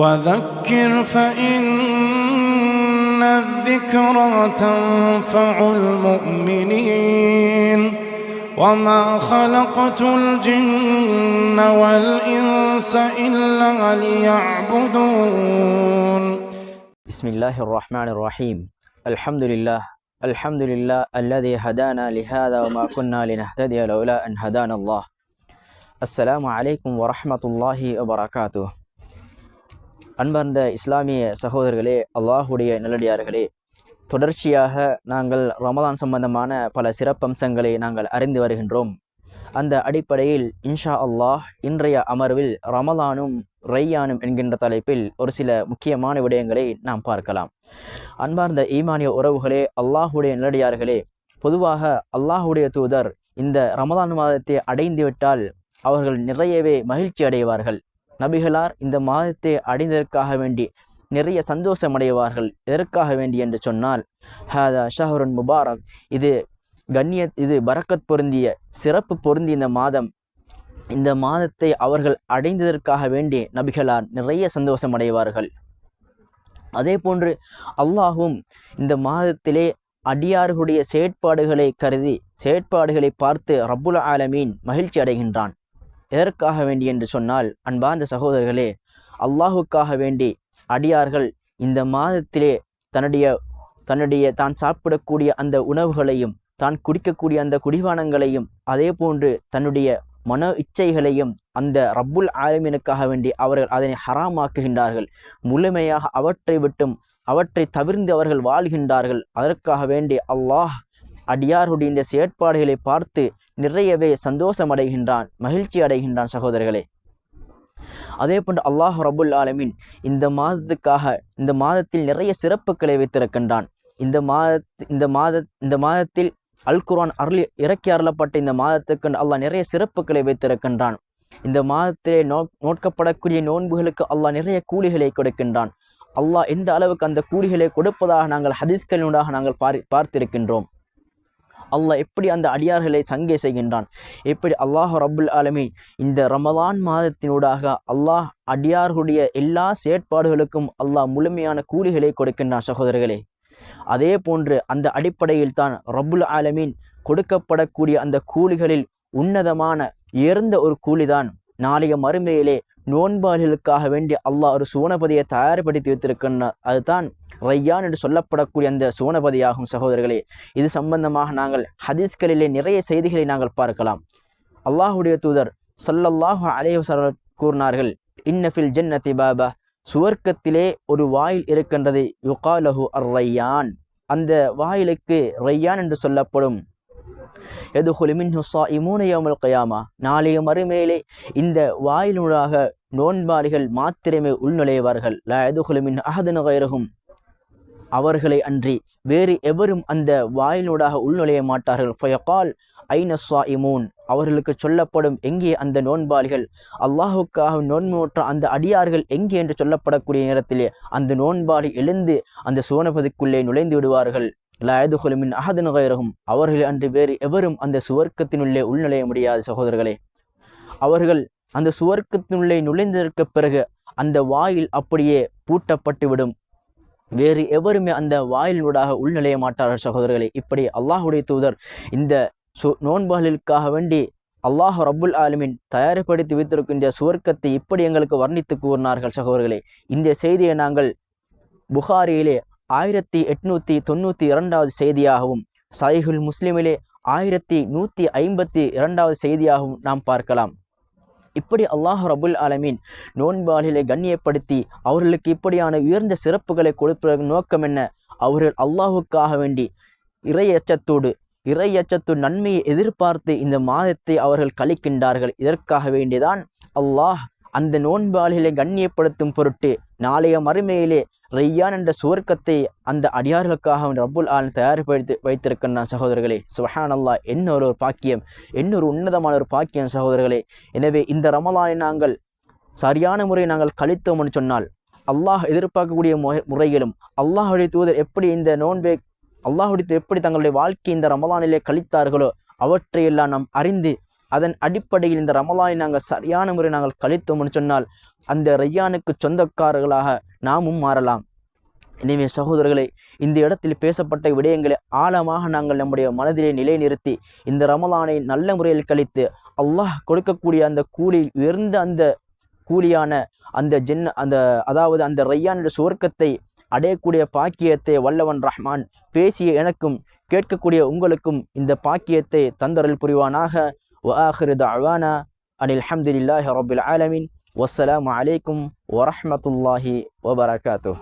وذكر فإن الذكرى تنفع المؤمنين وما خلقت الجن والإنس إلا ليعبدون. بسم الله الرحمن الرحيم. الحمد لله الذي هدانا لهذا وما كنا لنهتدي لولا أن هدانا الله. السلام عليكم ورحمة الله وبركاته. அன்பார்ந்த இஸ்லாமிய சகோதரர்களே, அல்லாஹுடைய நல்லடியார்களே, தொடர்ச்சியாக நாங்கள் ரமதான் சம்பந்தமான பல சிறப்பம்சங்களை நாங்கள் அறிந்து வருகின்றோம். அந்த அடிப்படையில் இன்ஷா அல்லாஹ் இன்றைய அமர்வில் ரமலானும் ரையானும் என்கின்ற தலைப்பில் ஒரு சில முக்கியமான விடயங்களை நாம் பார்க்கலாம். அன்பார்ந்த ஈமானிய உறவுகளே, அல்லாஹுடைய நல்லடியார்களே, பொதுவாக அல்லாஹுடைய தூதர் இந்த ரமதான் மாதத்தை அடைந்துவிட்டால் அவர்கள் நிறையவே மகிழ்ச்சி அடைவார்கள். நபிகளார் இந்த மாதத்தை அடைந்ததற்காக வேண்டி நிறைய சந்தோஷம் அடைவார்கள். எதற்காக வேண்டி என்று சொன்னால், ஹாதா ஷஹருன் முபாரக், இது பரக்கத் பொருந்திய சிறப்பு பொருந்திய இந்த மாதம். இந்த மாதத்தை அவர்கள் அடைந்ததற்காக வேண்டி நபிகளார் நிறைய சந்தோஷம் அடைவார்கள். அதே போன்று அல்லாஹும் இந்த மாதத்திலே அடியார்களுடைய செயற்பாடுகளை கருதி செயற்பாடுகளை பார்த்து ரப்புல் ஆலமீன் மகிழ்ச்சி அடைகின்றான். எதற்காக வேண்டி என்று சொன்னால், அன்பார்ந்த சகோதரர்களே, அல்லாஹுக்காக வேண்டி அடியார்கள் இந்த மாதத்திலே தான் சாப்பிடக்கூடிய அந்த உணவுகளையும் தான் குடிக்கக்கூடிய அந்த குடிபானங்களையும் அதே போன்று தன்னுடைய மன இச்சைகளையும் அந்த ரப்புல் ஆலமீனுக்காக வேண்டி அவர்கள் அதனை ஹராமாக்குகின்றார்கள். முழுமையாக அவற்றை தவிர்ந்து அவர்கள் வாழ்கின்றார்கள். அதற்காக வேண்டி அல்லாஹ் அடியாருடைய இந்த செயற்பாடுகளை பார்த்து நிறையவே சந்தோஷம் அடைகின்றான், மகிழ்ச்சி அடைகின்றான். சகோதரர்களே, அதே போன்று அல்லாஹ் ரப்புல் ஆலமீன் இந்த மாதத்தில் நிறைய சிறப்புகளை வைத்திருக்கின்றான். இந்த மாதத்தில் அல் குர்ஆன் இறக்கி அருளப்பட்ட இந்த மாதத்துக்கு அல்லாஹ் நிறைய சிறப்புகளை வைத்திருக்கின்றான். இந்த மாதத்திலே நோக்கப்படக்கூடிய நோன்புகளுக்கு அல்லாஹ் நிறைய கூலிகளை கொடுக்கின்றான். அல்லாஹ் எந்த அளவுக்கு அந்த கூலிகளை கொடுப்பதாக நாங்கள் ஹதீஸ்களினூடாக நாங்கள் பார்த்திருக்கின்றோம். அல்லாஹ் எப்படி அந்த அடியார்களை சங்கை செய்கின்றான், எப்படி அல்லாஹ் ரப்புல் ஆலமீன் இந்த ரமலான் மாதத்தினூடாக அல்லாஹ் அடியார்களுடைய எல்லா செயற்பாடுகளுக்கும் அல்லாஹ் முழுமையான கூலிகளை கொடுக்கின்றான். சகோதரர்களே, அதே போன்று அந்த அடிப்படையில் தான் ரப்புல் ஆலமீன் கொடுக்கப்படக்கூடிய அந்த கூலிகளில் உன்னதமான உயர்ந்த ஒரு கூலிதான் நாளைய மறுமையிலே நோன்பாளிகளுக்காக வேண்டி அல்லாஹ் ஒரு சுவனபதியை தயார்படுத்தி வைத்திருக்கின்றார். அதுதான் ரையான் என்று சொல்லப்படக்கூடிய அந்த சுவனபதியாகும். சகோதரர்களே, இது சம்பந்தமாக நாங்கள் ஹதீஸ்களிலே நிறைய செய்திகளை நாங்கள் பார்க்கலாம். அல்லாஹுடைய தூதர் ஸல்லல்லாஹு அலைஹி வஸல்லம் கூறினார்கள், இன்ன ஃபில் ஜன்னதி பாபா, சுவர்க்கத்திலே ஒரு வாயில் இருக்கின்றது, யுகாலஹு அர் ரையான், அந்த வாயிலுக்கு ரையான் என்று சொல்லப்படும். யதுகுலு மின்ஹு ஸாயிமூன யௌமல் கியாமா, நாளைய மறுமையிலே இந்த வாயிலூடாக நோன்பாளிகள் மாத்திரமே உள்நுழைவார்கள். லா யதுகுலு மின் அஹதுன் கைருஹும், அவர்களை அன்றி வேறு எவரும் அந்த வாயிலூடாக உள்நுழைய மாட்டார்கள். ஃபயகால் ஐன ஸாயிமூன், அவர்களுக்கு சொல்லப்படும், எங்கே அந்த நோன்பாளிகள், அல்லாஹுக்காக நோன்புற்ற அந்த அடியார்கள் எங்கே என்று சொல்லப்படக்கூடிய நேரத்திலே அந்த நோன்பாளி எழுந்து அந்த சுவனபதிக்குள்ளே நுழைந்து விடுவார்கள். லா யதுகுலு மின் அஹதுன் கைருஹும், அவர்கள் அன்றி வேறு எவரும் அந்த சுவர்க்கத்தினுள்ளே உள்நுழைய முடியாது. சகோதரர்களே, அவர்கள் அந்த சுவர்க்கத்தினுள்ளே நுழைந்ததற்கு பிறகு அந்த வாயில் அப்படியே பூட்டப்பட்டுவிடும். வேறு எவருமே அந்த வாயிலூடாக உள்நுழைய மாட்டார்கள். சகோதரர்களே, இப்படி அல்லாஹுடைய தூதர் இந்த நோன்பாளிகளுக்காக வேண்டி அல்லாஹ் ரப்புல் ஆலமீன் தயார்படுத்தி வைத்திருக்கின்ற சுவர்க்கத்தை இப்படி எங்களுக்கு வர்ணித்து கூறினார்கள். சகோதரர்களே, இந்த செய்தியை நாங்கள் புகாரியிலே 1892வது செய்தியாகவும் சஹீஹுல் முஸ்லிமிலே 1152வது செய்தியாகவும் நாம் பார்க்கலாம். இப்படி அல்லாஹ் ரப்புல் ஆலமீன் நோன்பாளிகளை கண்ணியப்படுத்தி அவர்களுக்கு இப்படியான உயர்ந்த சிறப்புகளை கொடுப்பதற்கு நோக்கம் என்ன? அவர்கள் அல்லாஹுக்காக வேண்டி இறையச்சத்தோடு நன்மையை எதிர்பார்த்து இந்த மாதத்தை அவர்கள் கழிக்கின்றார்கள். இதற்காக வேண்டிதான் அல்லாஹ் அந்த நோன்பாளிகளை கண்ணியப்படுத்தும் பொருட்டு நாளைய மறுமையிலே ரையான் என்ற சுவர்க்கத்தை அந்த அடியார்களுக்காக ரப்புல் ஆலமீன் தயார்படுத்தி வைத்திருக்கின்றான். சகோதரர்களே, சுப்ஹானல்லாஹ், என்ன ஒரு பாக்கியம், என்ன ஒரு உன்னதமான ஒரு பாக்கியம். சகோதரர்களே, எனவே இந்த ரமலானை நாங்கள் சரியான முறை நாங்கள் கழித்தோம் என்று சொன்னால், அல்லாஹ் எதிர்பார்க்கக்கூடிய முறையிலும் அல்லாஹுடைய தூதர் எப்படி இந்த நோன்பை அல்லாஹுடைய எப்படி தங்களுடைய வாழ்க்கை இந்த ரமலானிலே கழித்தார்களோ அவற்றையெல்லாம் நாம் அறிந்து அதன் அடிப்படையில் இந்த ரமலானை நாங்கள் சரியான முறை நாங்கள் கழித்தோம்னு சொன்னால் அந்த ரையானுக்கு சொந்தக்காரர்களாக நாமும் மாறலாம். எனவே சகோதரர்களே, இந்த இடத்தில் பேசப்பட்ட விடயங்களை ஆழமாக நாங்கள் நம்முடைய மனதிலே நிலைநிறுத்தி இந்த ரமலானை நல்ல முறையில் கழித்து அல்லாஹ் கொடுக்கக்கூடிய அந்த கூலி உயர்ந்த அந்த கூலியான அந்த ரையானுடைய சுவர்க்கத்தை அடையக்கூடிய பாக்கியத்தை வல்லவன் ரஹ்மான் பேசிய எனக்கும் கேட்கக்கூடிய உங்களுக்கும் இந்த பாக்கியத்தை தந்தரல் புரிவானாக. வஆகிரு தஅவானா அனில் ஹம்துலில்லாஹி ரப்பில் ஆலமீன். வஸ்ஸலாமு அலைக்கும் வரஹ்மத்துல்லாஹி வபரகாத்துஹு.